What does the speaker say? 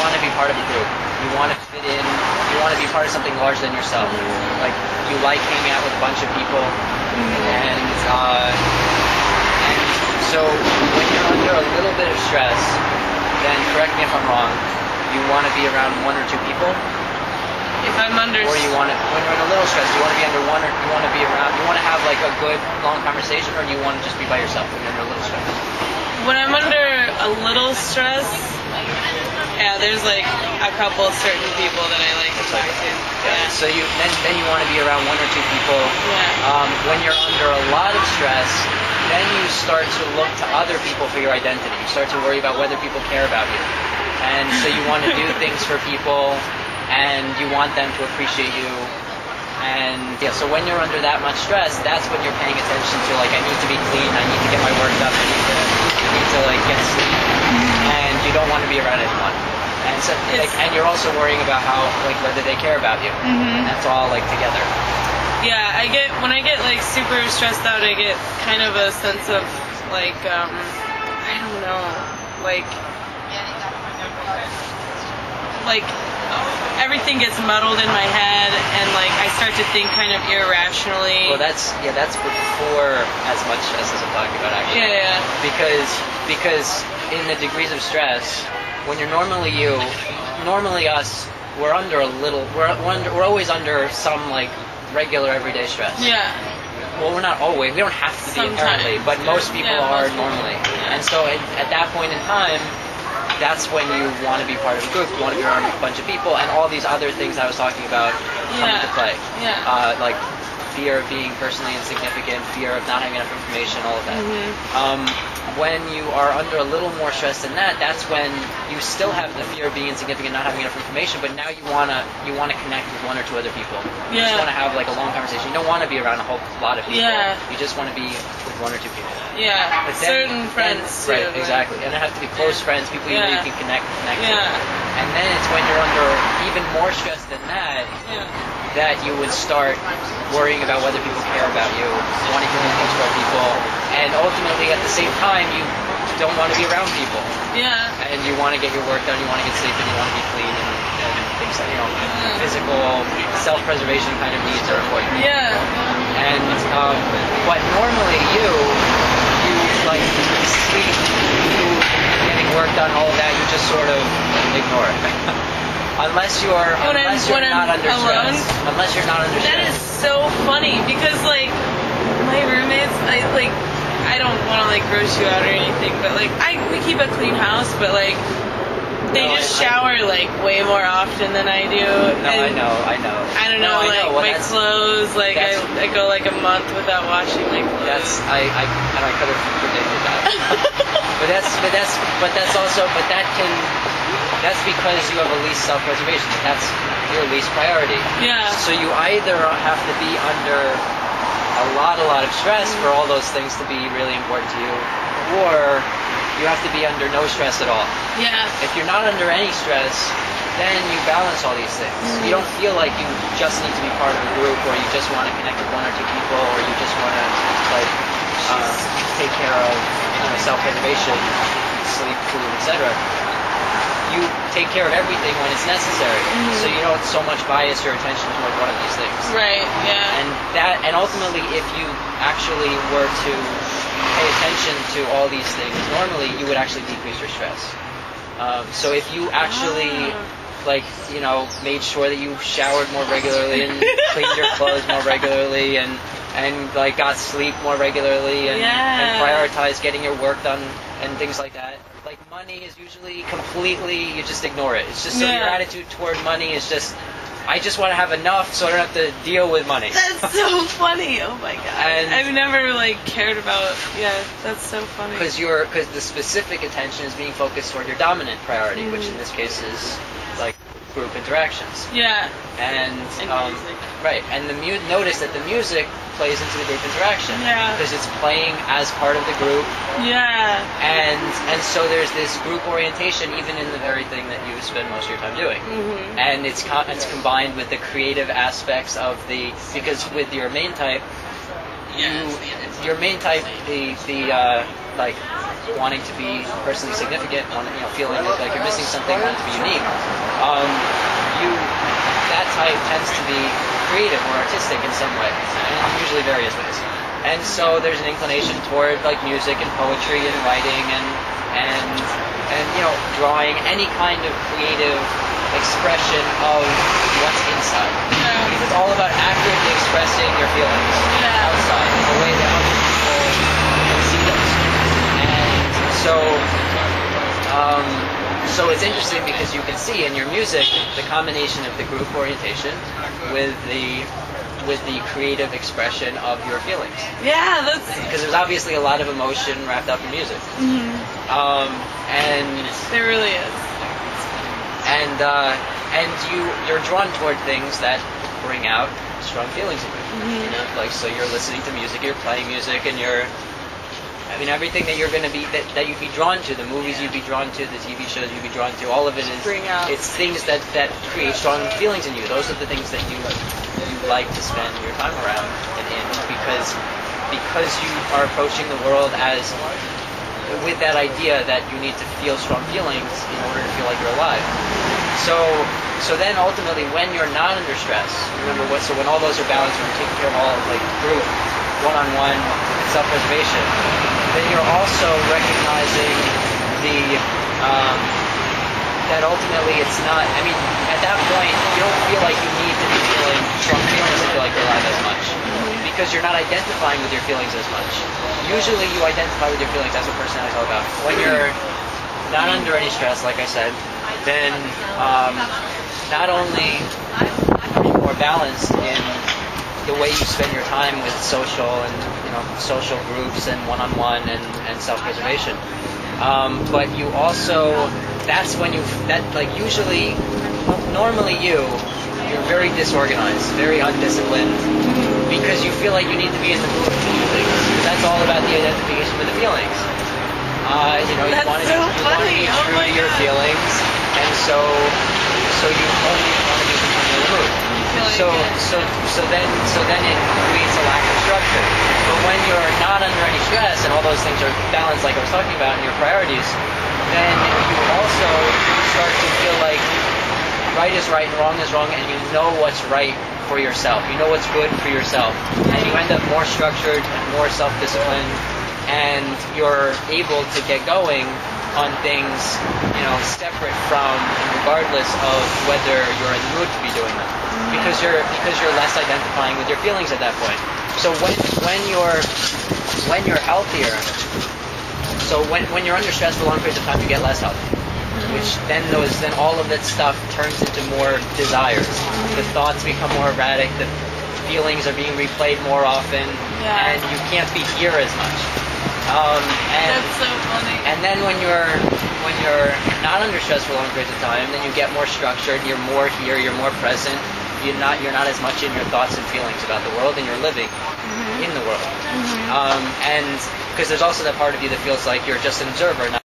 want to be part of a group. You want to fit in. You want to be part of something larger than yourself. Like you like hanging out with a bunch of people, and so when you're under a little bit of stress, then correct me if I'm wrong. You want to be around one or two people. If I'm under, or you want to, when you're in a little stress, do you want to be under one, or you want to be around? You want to have like a good long conversation, or do you want to just be by yourself when you're under a little stress? when I'm under a little stress, yeah, there's like a couple certain people that I like to talk to. Yeah. So then you want to be around one or two people. Yeah. When you're under a lot of stress, then you start to look to other people for your identity. You start to worry about whether people care about you. And so you want to do things for people, and you want them to appreciate you. And yeah, so when you're under that much stress, that's when you're paying attention to, like, I need to be clean, I need to get my work done, I need to like get sleep. And you don't want to be around anyone. And so and you're also worrying about how, like, whether they care about you. And that's all like together. Yeah, when I get like super stressed out, I get kind of a sense of like I don't know, like everything gets muddled in my head, and like I start to think kind of irrationally. Well, that's before as much stress as I'm talking about, actually. Yeah. Because in the degrees of stress, when you're normally us, we're under a little, we're always under some like regular everyday stress. Yeah. Well, we're not always. We don't have to be apparently, but most people are normally. And so at that point in time, that's when you want to be part of a group. You want to be around a bunch of people, and all these other things I was talking about come into play. Yeah. Like fear of being personally insignificant, fear of not having enough information, all of that. When you are under a little more stress than that, that's when you still have the fear of being insignificant, not having enough information, but now you wanna connect with one or two other people. You just want to have like a long conversation. You don't want to be around a whole lot of people. Yeah. You just want to be with one or two people. Yeah. But then, certain friends too. Right, exactly. And they have to be close friends, people you know you can connect with. And then it's when you're under even more stress than that, that you would start worrying about whether people care about you, wanting to do things for people, and ultimately at the same time you don't want to be around people. Yeah. And you want to get your work done, you want to get sleep, and you want to be clean, and things like, physical self-preservation kind of needs are important. Yeah. And but normally you like sleep, food, getting work done, all of that, you just sort of ignore it. Unless you're not under stress. Unless you're not under stress. That is so funny because like my roommates, I don't want to like gross you out or anything, but like we keep a clean house, but like they shower like way more often than I do. No, I know. I don't know, well, my clothes, like I go like a month without washing my clothes. I could have predicted that. That's because you have a least self-preservation. That's your least priority. Yeah. So you either have to be under a lot of stress for all those things to be really important to you, or you have to be under no stress at all. Yeah. If you're not under any stress, then you balance all these things. You don't feel like you just need to be part of a group, or you just want to connect with one or two people, or you just want to take care of self-preservation, sleep, food, etc. You take care of everything when it's necessary, so you don't so much bias your attention toward one of these things. Right. Yeah. And ultimately, if you actually were to pay attention to all these things, normally you would actually decrease your stress. So if you actually made sure that you showered more regularly and cleaned your clothes more regularly and like got sleep more regularly and prioritized getting your work done and things like that. Like money is usually completely, you just ignore it. It's just your attitude toward money is just, I just want to have enough so I don't have to deal with money. That's so funny. Oh my god. And I've never cared about. Yeah, that's so funny. Because the specific attention is being focused toward your dominant priority, which in this case is like group interactions. Yeah. And music. Right. And notice that the music plays into the group interaction. Yeah. Because it's playing as part of the group. Yeah. And so there's this group orientation even in the very thing that you spend most of your time doing. And it's combined with the creative aspects of because with your main type, your main type, like wanting to be personally significant, feeling like you're missing something, wanting to be unique. That type tends to be creative or artistic in some way, and usually various ways. And so there's an inclination toward like music and poetry and writing and drawing, any kind of creative expression of what's inside. Yeah. Because it's all about accurately expressing your feelings outside in a way that other people can see those. And so it's interesting because you can see in your music the combination of the group orientation with the creative expression of your feelings. Yeah, that's because there's obviously a lot of emotion wrapped up in music. And there really is. And you're drawn toward things that bring out strong feelings in you. Like, so you're listening to music, you're playing music, and everything that you're going to be that you'd be drawn to, the movies you'd be drawn to, the TV shows you'd be drawn to, all of it is it's things that create strong feelings in you. Those are the things that you like to spend your time around and in, because you are approaching the world with that idea that you need to feel strong feelings in order to feel like you're alive. So then ultimately, when you're not under stress, remember when all those are balanced, when you're taking care of all like group, one-on-one, and self-preservation, then you're also recognizing that ultimately it's not. At that point, you don't feel like you need to be feeling strong feelings to feel like you're alive as much, because you're not identifying with your feelings as much. Usually, you identify with your feelings. That's what personality is all about. When you're not under any stress, like I said, then not only are you more balanced in the way you spend your time with social social groups and one-on-one and self-preservation, but you also normally you're very disorganized, very undisciplined, because you feel like you need to be in the mood to do things. That's all about the identification with the feelings. You want to be true to your feelings, and so you only want to be in the mood. So then it creates a lack of structure. But when you're not under any stress and all those things are balanced, like I was talking about, in your priorities, then you also start to feel like right is right and wrong is wrong, and you know what's right for yourself. You know what's good for yourself, and you end up more structured and more self-disciplined, and you're able to get going on things, separate from and regardless of whether you're in the mood to be doing them, because you're less identifying with your feelings at that point. So when you're healthier, so when you're under stress for long periods of time, you get less healthy, which then all of that stuff turns into more desires. The thoughts become more erratic. The feelings are being replayed more often, and you can't be here as much. That's so funny. And then when you're not under stress for long periods of time, then you get more structured. You're more here. You're more present. You're not as much in your thoughts and feelings about the world, and you're living in the world. And because there's also that part of you that feels like you're just an observer, not